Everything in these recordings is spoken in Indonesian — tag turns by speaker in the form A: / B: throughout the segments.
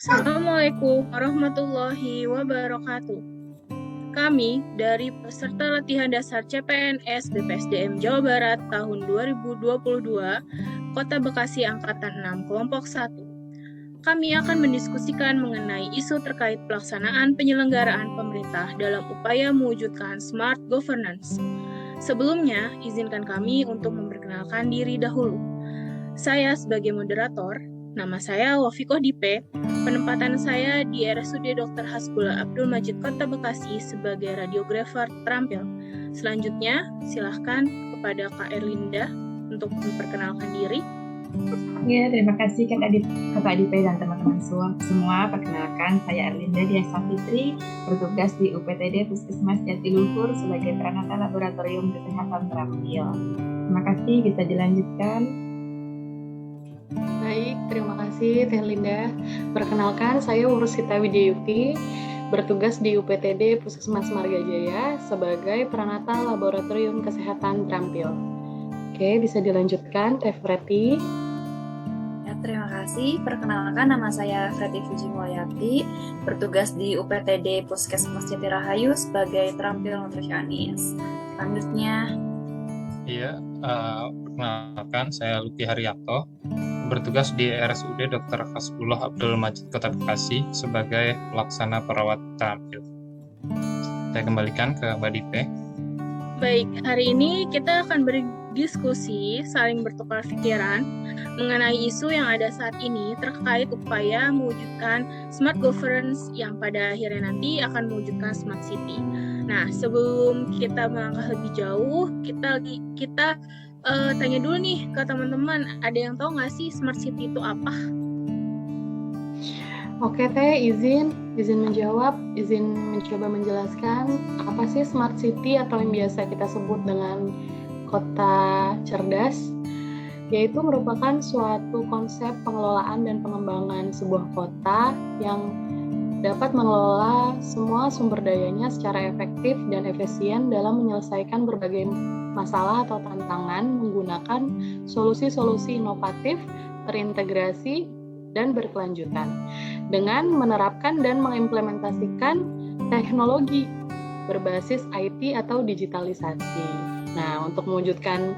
A: Assalamualaikum warahmatullahi wabarakatuh. Kami dari peserta latihan dasar CPNS BPSDM Jawa Barat tahun 2022, Kota Bekasi Angkatan 6, Kelompok 1. Kami akan mendiskusikan mengenai isu terkait pelaksanaan penyelenggaraan pemerintah dalam upaya mewujudkan smart governance. Sebelumnya, izinkan kami untuk memperkenalkan diri dahulu. Saya sebagai moderator, nama saya Wafikoh Dipe. Penempatan saya di RSUD Dr. Hasbullah Abdul Majid Kota Bekasi sebagai radiografer terampil. Selanjutnya, silahkan kepada Kak Erlinda untuk memperkenalkan diri.
B: Ya, terima kasih Kakak Dipe dan teman-teman semua. Perkenalkan, saya Erlinda Diasa Fitri, bertugas di UPTD Puskesmas Jatiluhur sebagai Pranata Laboratorium Kesehatan Terampil. Terima kasih, bisa dilanjutkan.
C: Baik, terima kasih Teh Linda. Perkenalkan, saya Urusita Widyayuti, bertugas di UPTD Puskesmas Margajaya sebagai Pranata Laboratorium Kesehatan Terampil. Oke, bisa dilanjutkan, Teh Freti.
D: Ya, terima kasih. Perkenalkan, nama saya Freti Fujimulayati, bertugas di UPTD Puskesmas Jatirahayu sebagai terampil nutrisionis. Selanjutnya.
E: Iya, perkenalkan, saya Luki Haryanto, bertugas di RSUD Dr. Hasbullah Abdul Majid Kota Bekasi sebagai pelaksana perawat terampil. Saya kembalikan ke Mbak Dipe.
A: Baik, hari ini kita akan berdiskusi, saling bertukar pikiran mengenai isu yang ada saat ini terkait upaya mewujudkan smart governance yang pada akhirnya nanti akan mewujudkan smart city. Nah, sebelum kita melangkah lebih jauh, kita tanya dulu nih ke teman-teman, ada yang tahu nggak sih smart city itu apa?
C: Oke Teh, izin menjawab, izin mencoba menjelaskan apa sih smart city atau yang biasa kita sebut dengan kota cerdas, yaitu merupakan suatu konsep pengelolaan dan pengembangan sebuah kota yang dapat mengelola semua sumber dayanya secara efektif dan efisien dalam menyelesaikan berbagai masalah atau tantangan menggunakan solusi-solusi inovatif, terintegrasi, dan berkelanjutan dengan menerapkan dan mengimplementasikan teknologi berbasis IT atau digitalisasi. Nah, untuk mewujudkan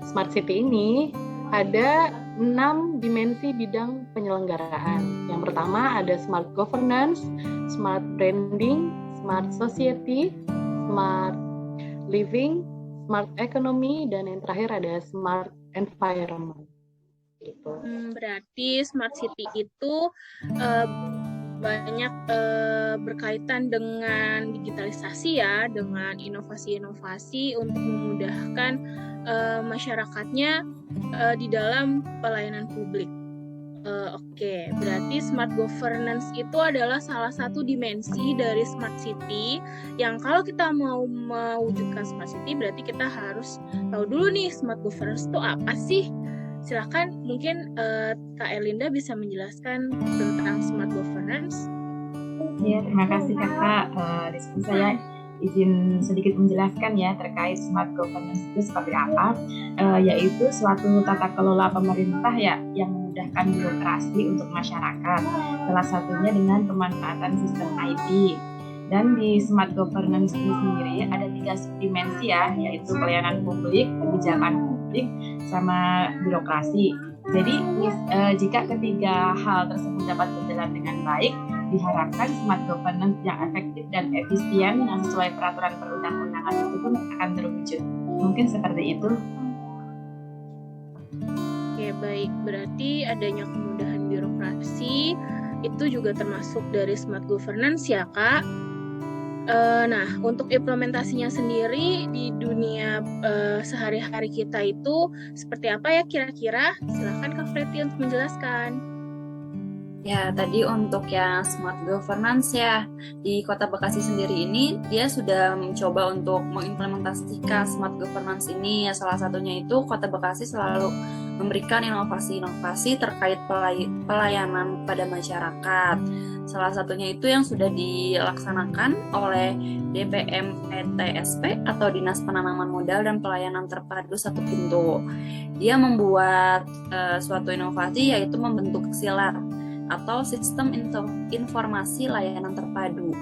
C: Smart City ini ada 6 dimensi bidang penyelenggaraan. Yang pertama ada Smart Governance, Smart Branding, Smart Society, Smart Living, Smart Economy, dan yang terakhir ada Smart Environment. Gitu.
A: Berarti Smart City itu banyak berkaitan dengan digitalisasi ya, dengan inovasi-inovasi untuk memudahkan masyarakatnya di dalam pelayanan publik. Oke, berarti smart governance itu adalah salah satu dimensi dari smart city yang kalau kita mau mewujudkan smart city berarti kita harus tahu dulu nih smart governance itu apa sih. Silakan mungkin Kak Erlinda bisa menjelaskan tentang smart governance.
B: Ya, terima kasih Kakak. Di sini saya izin sedikit menjelaskan ya terkait smart governance itu seperti apa, yaitu suatu tata kelola pemerintah ya yang memudahkan birokrasi untuk masyarakat, salah satunya dengan pemanfaatan sistem IT. Dan di smart governance ini sendiri ada 3 subdimensi ya, yaitu pelayanan publik, kebijakan publik, sama birokrasi. Jadi jika ketiga hal tersebut dapat berjalan dengan baik, diharapkan smart governance yang efektif dan efisien yang sesuai peraturan perundang-undangan itu pun akan terwujud. Mungkin seperti itu.
A: Oke, baik. Berarti adanya kemudahan birokrasi itu juga termasuk dari smart governance ya, Kak. Nah, untuk implementasinya sendiri di dunia sehari-hari kita itu seperti apa ya kira-kira? Silakan Kak Freti untuk menjelaskan.
D: Ya, tadi untuk yang smart governance ya, di Kota Bekasi sendiri ini, dia sudah mencoba untuk mengimplementasikan smart governance ini. Ya, salah satunya itu Kota Bekasi selalu memberikan inovasi-inovasi terkait pelayanan pada masyarakat. Salah satunya itu yang sudah dilaksanakan oleh DPM ETSP atau Dinas Penanaman Modal dan Pelayanan Terpadu Satu Pintu. Dia membuat suatu inovasi yaitu membentuk silar atau Sistem Informasi Layanan Terpadu.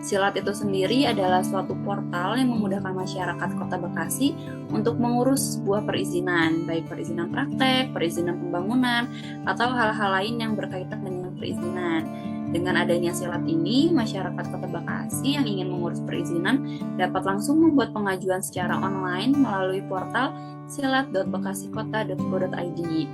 D: Silat itu sendiri adalah suatu portal yang memudahkan masyarakat Kota Bekasi untuk mengurus sebuah perizinan, baik perizinan praktek, perizinan pembangunan, atau hal-hal lain yang berkaitan dengan perizinan. Dengan adanya silat ini, masyarakat Kota Bekasi yang ingin mengurus perizinan dapat langsung membuat pengajuan secara online melalui portal silat.bekasikota.go.id.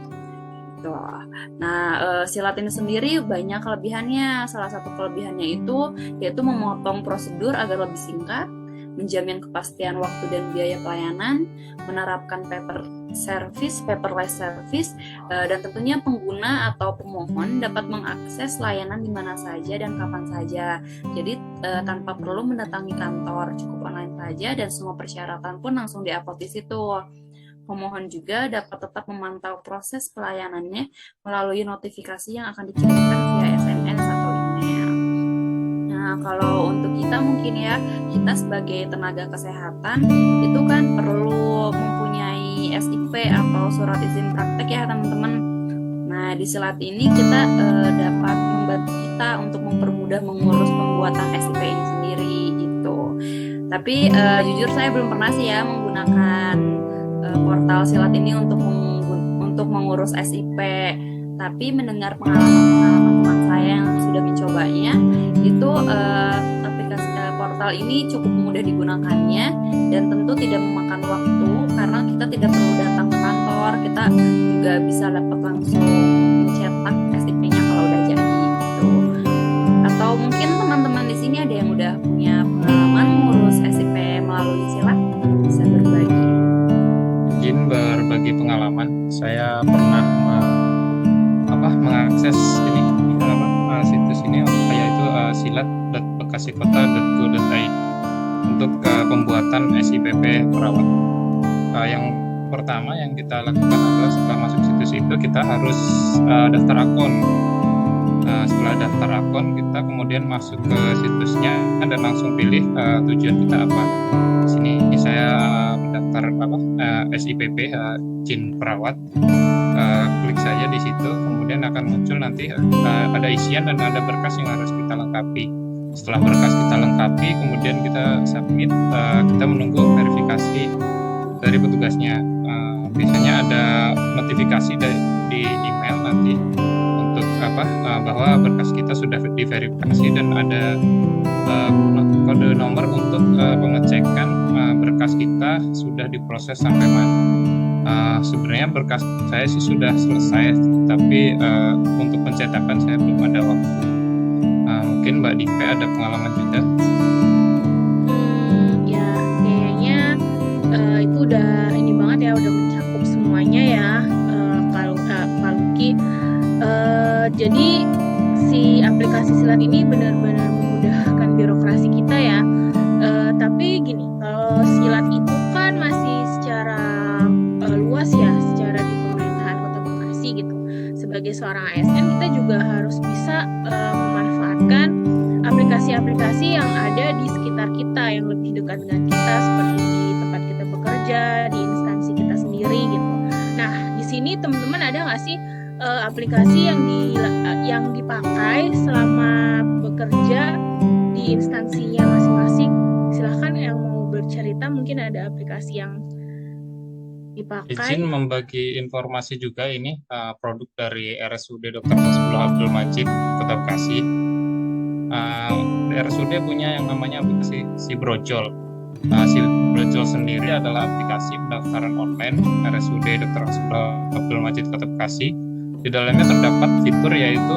D: Nah, silat ini sendiri banyak kelebihannya. Salah satu kelebihannya itu yaitu memotong prosedur agar lebih singkat, menjamin kepastian waktu dan biaya pelayanan, menerapkan paperless service, dan tentunya pengguna atau pemohon dapat mengakses layanan di mana saja dan kapan saja. Jadi tanpa perlu mendatangi kantor, cukup online saja dan semua persyaratan pun langsung di-upload di situ. Pemohon juga dapat tetap memantau proses pelayanannya melalui notifikasi yang akan dikirimkan via SMS atau email. Nah, kalau untuk kita mungkin ya, kita sebagai tenaga kesehatan itu kan perlu mempunyai SIP atau surat izin praktek ya teman-teman. Nah, di silat ini kita dapat membantu kita untuk mempermudah mengurus pembuatan SIP ini sendiri gitu. Tapi jujur saya belum pernah sih ya menggunakan portal silat ini untuk mengurus SIP, tapi mendengar pengalaman teman saya yang sudah mencobanya, itu aplikasi portal ini cukup mudah digunakannya dan tentu tidak memakan waktu karena kita tidak perlu datang ke kantor, kita juga bisa dapat langsung mencetak SIP-nya kalau udah jadi gitu. Atau mungkin teman-teman di sini ada yang udah punya pengalaman mengurus SIP melalui silat, bisa berbagi.
E: Izin berbagi pengalaman, saya pernah mengakses situs ini yaitu silat.bekasikota.go.id untuk pembuatan SIPP perawat. Yang pertama yang kita lakukan adalah setelah masuk situs itu kita harus daftar akun. Setelah daftar akun kita kemudian masuk ke situsnya dan langsung pilih tujuan kita apa. Di sini saya mendaftar SIPP izin perawat. Klik saja di situ, kemudian akan muncul nanti ada isian dan ada berkas yang harus kita lengkapi. Setelah berkas kita lengkapi, kemudian kita submit, kita menunggu verifikasi dari petugasnya. Biasanya ada notifikasi di email nanti untuk bahwa berkas kita sudah diverifikasi dan ada kode nomor untuk pengecekan berkas kita sudah diproses sampai mana. Sebenarnya berkas saya sih sudah selesai, tapi untuk pencetakan saya belum ada waktu. Mungkin Mbak Dipe ada pengalaman juga?
A: Ya kayaknya itu udah ini banget ya, udah mencakup semuanya ya. Kalau Pak Luki, jadi si aplikasi silat ini benar-benar memudahkan birokrasi kita ya. Tapi gini, kalau silat itu kan masih secara luas ya, secara di pemerintahan Kota Bekasi gitu. Sebagai seorang ASN kita juga harus bisa memanfaatkan aplikasi-aplikasi yang ada di sekitar kita, yang lebih dekat dengan kita, seperti di tempat kita bekerja, di instansi kita sendiri gitu. Nah, di sini teman-teman ada nggak sih aplikasi yang dipakai selama bekerja di instansinya masing-masing? Silahkan yang mau bercerita, mungkin ada aplikasi yang dipakai.
E: Izin membagi informasi juga ini produk dari RSUD Dr. Hasbullah Abdul Majid Kota Bekasi. RSUD punya yang namanya aplikasi Sibrojol. Sibrojol sendiri adalah aplikasi pendaftaran online RSUD Dr. Hasbullah Abdul Majid Kota Bekasi. Di dalamnya terdapat fitur yaitu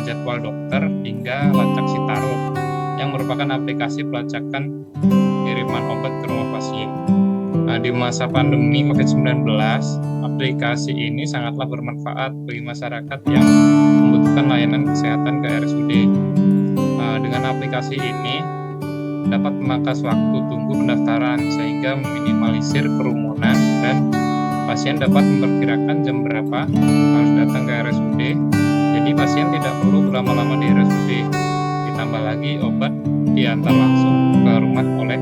E: jadwal dokter hingga lacak Sitaro yang merupakan aplikasi pelacakan kiriman obat ke rumah pasien. Di masa pandemi COVID-19, aplikasi ini sangatlah bermanfaat bagi masyarakat yang membutuhkan layanan kesehatan ke RSUD. Dengan aplikasi ini dapat memangkas waktu tunggu pendaftaran sehingga meminimalisir kerumunan dan pasien dapat memperkirakan jam berapa harus datang ke RSUD. Jadi pasien tidak perlu berlama-lama di RSUD. Ditambah lagi obat diantar langsung ke rumah oleh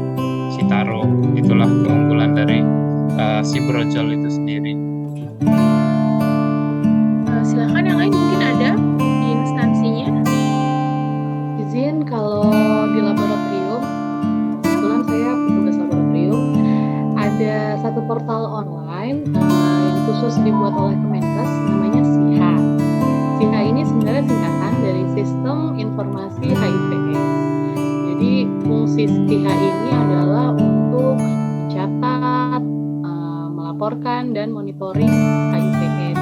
E: Sitaro. Itulah keunggulan dari Sibrojol itu sendiri.
A: Silakan yang lain mungkin ada di instansi
C: satu portal online yang khusus dibuat oleh Kemenkes, namanya SIHA. SIHA ini sebenarnya singkatan dari Sistem Informasi HIV/AIDS. Jadi fungsi SIHA ini adalah untuk mencatat, melaporkan dan monitoring HIV/AIDS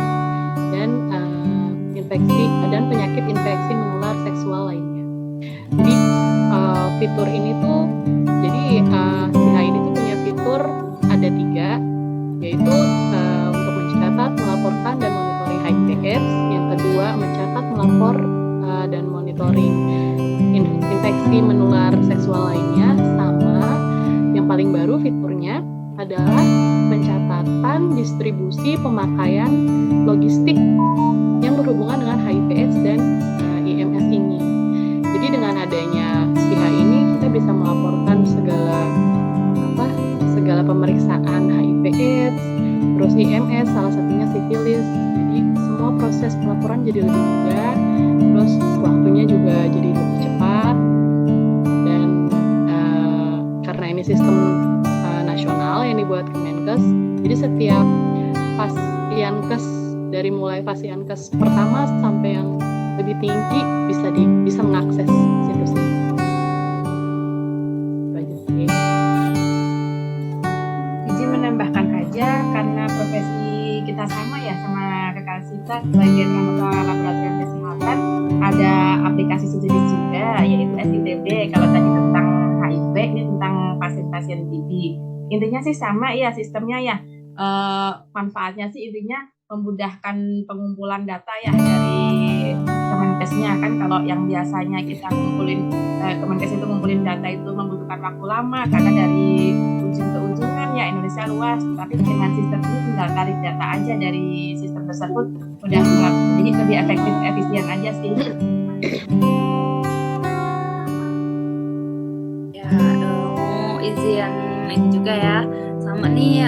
C: dan infeksi dan penyakit infeksi menular seksual lainnya. Jadi fitur ini tuh, jadi SIHA ini tuh punya fitur ada 3, yaitu untuk mencatat, melaporkan, dan monitoring HIV/AIDS. Yang kedua, mencatat, melapor, dan monitoring infeksi menular seksual lainnya. Sama yang paling baru fiturnya adalah pencatatan distribusi pemakaian logistik yang berhubungan dengan HIV/AIDS dan IMS ini. Jadi dengan adanya SIHA ini kita bisa melaporkan segala pemeriksaan HIV/AIDS, terus IMS, salah satunya sifilis. Jadi semua proses pelaporan jadi lebih mudah, terus waktunya juga jadi lebih cepat. Dan karena ini sistem nasional yang dibuat Kemenkes, jadi setiap pasienkes dari mulai pasienkes pertama sampai yang lebih tinggi bisa mengakses situs ini. Itu aja sih.
B: Izin menambahkan aja, karena profesi kita sama ya sama rekan kita sebagai anggota laboratorium kesehatan, ada aplikasi sejenis juga, yaitu SITB. Kalau tadi tentang HIV, ini tentang pasien-pasien TB. Intinya sih sama ya sistemnya ya. Manfaatnya sih intinya memudahkan pengumpulan data ya dari Kemenkesnya. Kan kalau yang biasanya kita kumpulin, Kemenkes itu ngumpulin data itu membutuhkan waktu lama karena dari ujung ke ujungan ya Indonesia luas. Tapi dengan sistem ini tinggal tarik data aja dari sistem tersebut, udah jadi lebih efektif, efisien aja sih.
D: Ya, mau izin ini juga ya, sama nih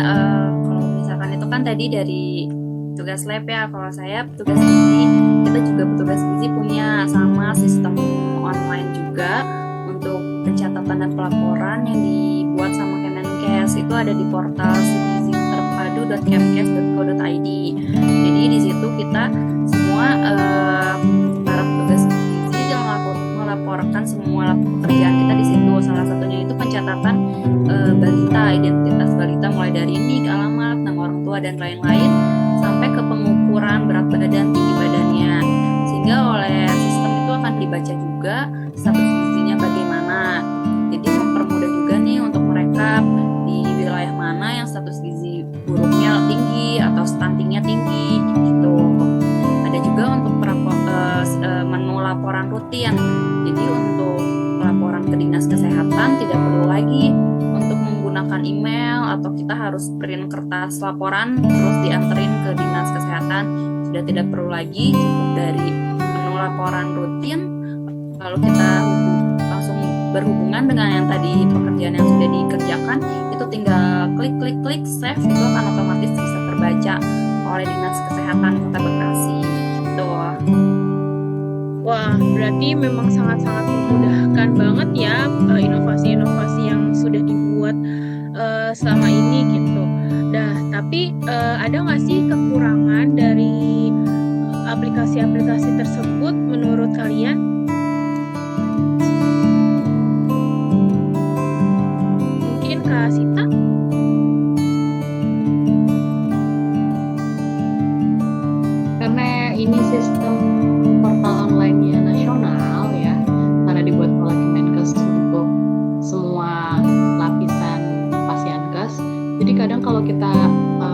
D: kalau misalkan itu kan tadi dari tugas lab ya, kalau saya petugas gizi, kita juga petugas gizi punya sama sistem online juga untuk pencatatan dan pelaporan yang dibuat sama Kemenkes. Itu ada di portal sigiziterpadu.kemkes.go.id. Jadi di situ kita semua para petugas gizi melaporkan semua pekerjaan kita di situ. Salah satunya itu pencatatan balita, identitas balita mulai dari nik, alamat, nama orang tua dan lain-lain, sampai ke pengukuran berat badan, tinggi badannya. Sehingga oleh sistem itu akan dibaca juga status gizinya bagaimana. Jadi mempermudah juga nih untuk mereka di wilayah mana yang status gizi buruknya tinggi atau stuntingnya tinggi gitu. Ada juga untuk menu laporan rutin. Jadi untuk laporan ke dinas kesehatan tidak perlu lagi untuk menggunakan email atau kita harus print kertas laporan terus dianterin ke dinas kesehatan. Sudah tidak perlu lagi, cukup dari menu laporan rutin lalu kita langsung berhubungan dengan yang tadi pekerjaan yang sudah dikerjakan, itu tinggal klik save, itu akan otomatis bisa terbaca oleh dinas kesehatan Kota Bekasi gitu.
A: Wah, berarti memang sangat-sangat memudahkan banget ya inovasi-inovasi yang sudah dibuat selama ini gitu. Tapi ada nggak sih kekurangan dari aplikasi-aplikasi tersebut menurut kalian? Mungkin Kak Sita?
C: Karena ini sistem portal online-nya nasional ya, karena dibuat oleh Kemenkes untuk semua lapisan pasienkes. Jadi kadang kalau kita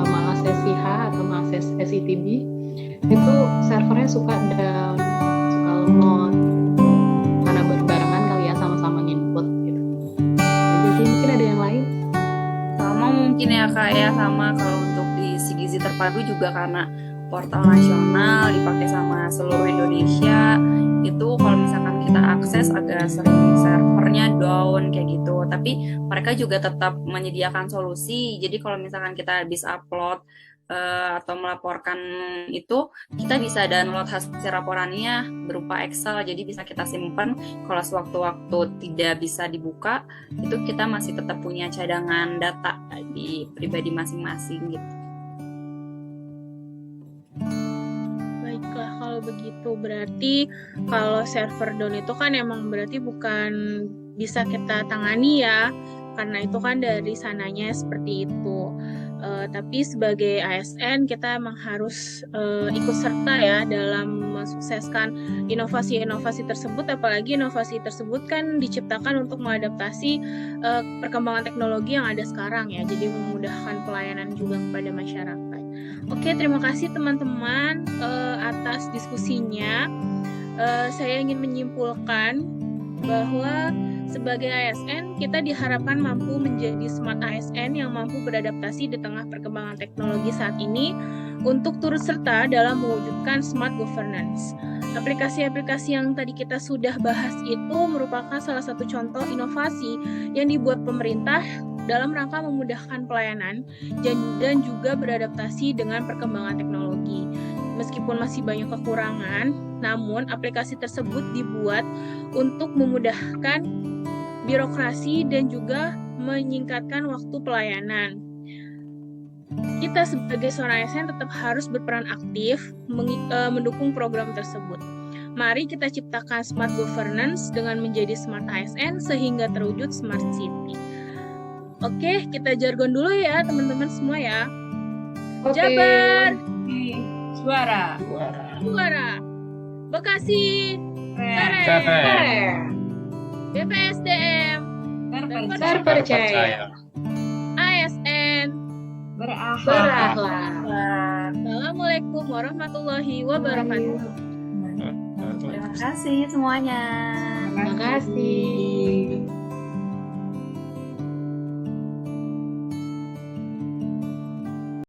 C: mengakses SIHA atau mengakses SITB, itu servernya suka down, suka lemot, karena berbarengan kali ya sama-sama input gitu. Jadi mungkin ada yang lain?
D: Sama mungkin ya Kak ya, sama kalau untuk di Sigizi Terpadu juga karena portal nasional dipakai sama seluruh Indonesia, itu kalau misalkan kita akses agak sering servernya down kayak gitu. Tapi mereka juga tetap menyediakan solusi. Jadi kalau misalkan kita habis upload atau melaporkan itu, kita bisa download hasil laporannya berupa Excel, jadi bisa kita simpan. Kalau sewaktu-waktu tidak bisa dibuka, itu kita masih tetap punya cadangan data di pribadi masing-masing gitu.
A: Baiklah, kalau begitu berarti kalau server down itu kan emang berarti bukan bisa kita tangani ya, karena itu kan dari sananya seperti itu. Tapi sebagai ASN kita emang harus ikut serta ya dalam mensukseskan inovasi-inovasi tersebut, apalagi inovasi tersebut kan diciptakan untuk mengadaptasi perkembangan teknologi yang ada sekarang ya, jadi memudahkan pelayanan juga kepada masyarakat. Oke, terima kasih teman-teman atas diskusinya. Saya ingin menyimpulkan bahwa sebagai ASN, kita diharapkan mampu menjadi smart ASN yang mampu beradaptasi di tengah perkembangan teknologi saat ini untuk turut serta dalam mewujudkan smart governance. Aplikasi-aplikasi yang tadi kita sudah bahas itu merupakan salah satu contoh inovasi yang dibuat pemerintah dalam rangka memudahkan pelayanan dan juga beradaptasi dengan perkembangan teknologi. Meskipun masih banyak kekurangan, namun aplikasi tersebut dibuat untuk memudahkan birokrasi dan juga menyingkatkan waktu pelayanan. Kita sebagai seorang ASN tetap harus berperan aktif mendukung program tersebut. Mari kita ciptakan smart governance dengan menjadi smart ASN sehingga terwujud smart city. Oke, kita jargon dulu ya teman-teman semua ya.
C: Oke.
A: Jabar,
B: Suara.
A: Suara, Bekasi,
E: Keren.
A: BPSDM,
C: Terpercaya.
A: ASN.
B: Berakhlak.
A: Assalamualaikum warahmatullahi wabarakatuh.
D: Terima kasih semuanya.
C: Terima kasih.